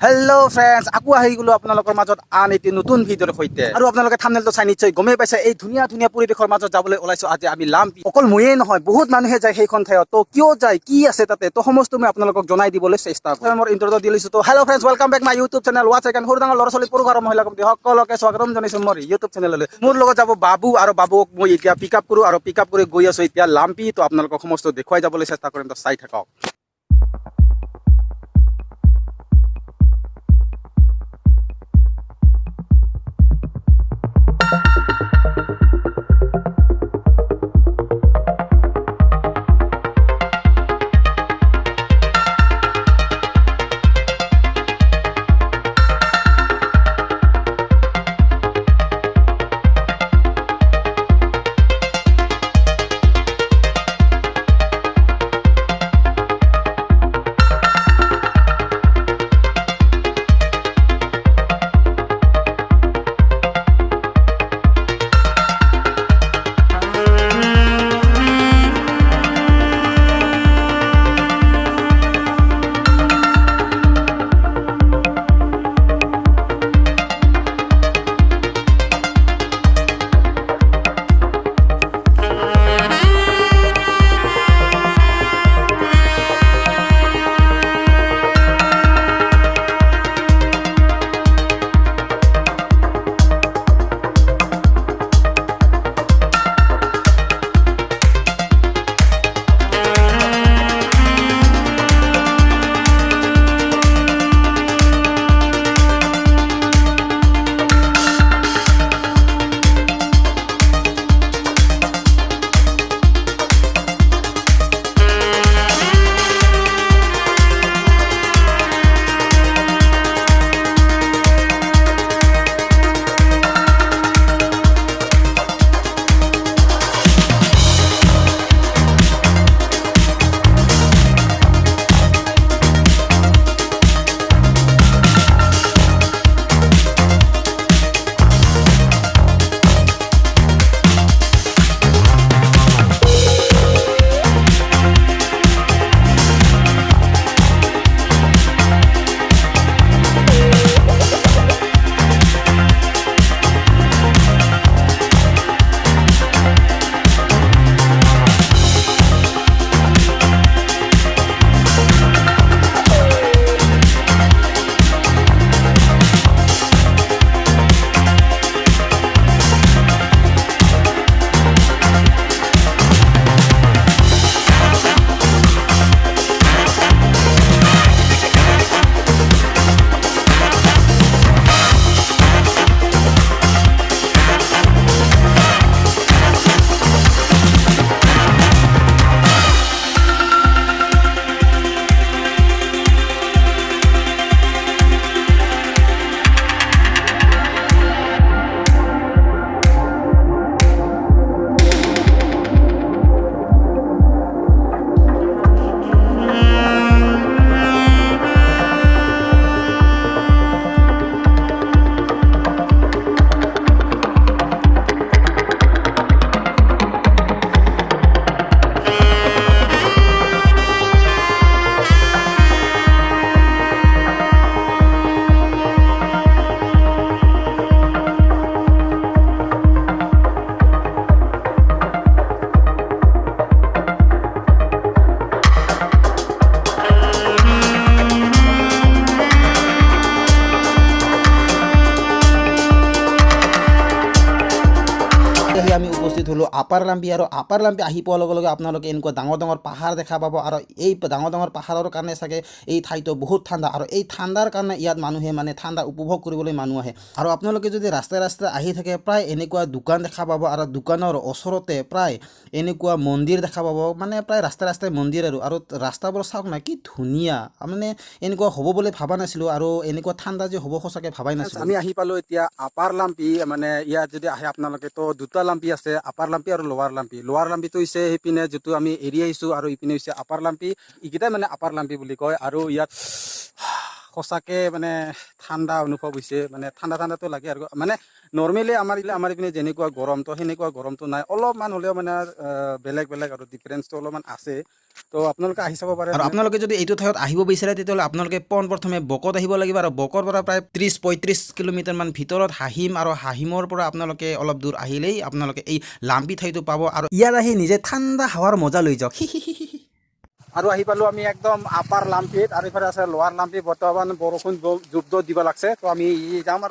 Hello' friends, আকৌ আহি গ'লো আপোনালোকৰ মাজত আন এটি নতুন ভিডিঅ'ৰ সৈতে। আৰু আপোনালোকে থাম্বনেইলটো চাই নিশ্চয় গমেই পাইছে, এই ধুনীয়া ধুনীয়া পৰিৱেশৰ মাজত যাবলৈ ওলাইছো আজি আমি লাম্পি। অকল ময়েই নহয়, বহুত মানুহে যায় সেইখন ঠাইত। তো কিয় যায়, কি আছে তাতে, তো সমস্ত মই আপোনালোকক জনাই দিবলৈ চেষ্টা কৰিম। মোৰ ইন্ট্ৰটো দি লৈছো। তো hello' friends, welcome back my YouTube channel ৱাটছ একেন। সৰু ডাঙৰ ল'ৰা ছোৱালী পুৰুষ আৰু মহিলা সকলোকে স্বাগতম জনাইছো মোৰ ইউটিউব চেনেললৈ। মোৰ লগত যাব বাবু, আৰু বাবুক মই এতিয়া পিক আপ কৰোঁ আৰু পিক আপ কৰি গৈ আছো এতিয়া লাম্পি। তো আপোনালোকক সমস্ত দেখুৱাই যাবলৈ চেষ্টা কৰিম, তো চাই থাকক। আমি উপস্থিত হলো আপাৰ লাম্পি। আৰু আপাৰ লাম্পি আহি পোৱাৰ লগে লগে আপোনালোকে এনেকুৱা ডাঙৰ ডাঙৰ পাহাৰ দেখা পাব। আৰু এই ডাঙৰ ডাঙৰ পাহাৰৰ কাৰণে চাগে এই ঠাইটো বহুত ঠাণ্ডা, আৰু এই ঠাণ্ডাৰ কাৰণে ইয়াত মানুহে মানে ঠাণ্ডা উপভোগ কৰিবলৈ মানুহ আহে। আৰু আপোনালোকে যদি ৰাস্তাই ৰাস্তাই আহি থাকে, প্ৰায় এনেকুৱা দোকান দেখা পাব, আৰু দোকানৰ ওচৰতে প্ৰায় এনেকুৱা মন্দিৰ দেখা পাব, মানে প্ৰায় ৰাস্তাই ৰাস্তাই মন্দিৰ। আৰু ৰাস্তাবোৰ চাওক না, কি ধুনীয়া। মানে এনেকুৱা হ'ব বুলি ভাবা নাছিলোঁ, আৰু এনেকুৱা ঠাণ্ডা যে হ'ব সঁচাকৈ ভাবাই নাছিলোঁ। আমি আহি পালোঁ এতিয়া আপাৰ লাম্পি। মানে ইয়াত যদি আহে আপোনালোকে, তো দুটা লাম্পি আছে, আপাৰ লাম্পি আৰু লোৱাৰ লাম্পি। লোৱাৰ লাম্পিটো হৈছে সেইপিনে যিটো আমি এৰি আহিছোঁ, আৰু ইপিনে হৈছে আপাৰ লাম্পি। এইকেইটাই মানে আপাৰ লাম্পি বুলি কয়। আৰু ইয়াত সঁচাকৈ মানে ঠাণ্ডা অনুভৱ হৈছে মানে ঠাণ্ডাটো লাগে আৰু মানে নৰ্মেলি আমাৰ ইপিনে যেনেকুৱা গৰম তো সেনেকুৱা গৰমটো নাই অলপমান হ'লেও মানে বেলেগ আৰু ডিফাৰেঞ্চটো অলপমান আছে তো আপোনালোকে আহি চাব পাৰে আৰু মানে আপোনালোকে যদি এইটো ঠাইত আহিব বিচাৰে তেতিয়াহ'লে আপোনালোকে পোনপ্ৰথমে বকত আহিব লাগিব আৰু বকৰ পৰা প্ৰায় 30-35 কিলোমিটাৰমান ভিতৰত হাহিম আৰু হাহিমৰ পৰা আপোনালোকে অলপ দূৰ আহিলেই আপোনালোকে এই লাম্পি ঠাইটো পাব আৰু ইয়াত আহি নিজে ঠাণ্ডা হাৱাৰ মজা লৈ যাওক আৰু আহি পালোঁ আমি একদম আপাৰ লাম্পিত আৰু ইফালে আছে লোৱাৰ লাম্পি বৰ্তমান বৰষুণ জোপ দিব লাগছে তো আমি যাম আৰু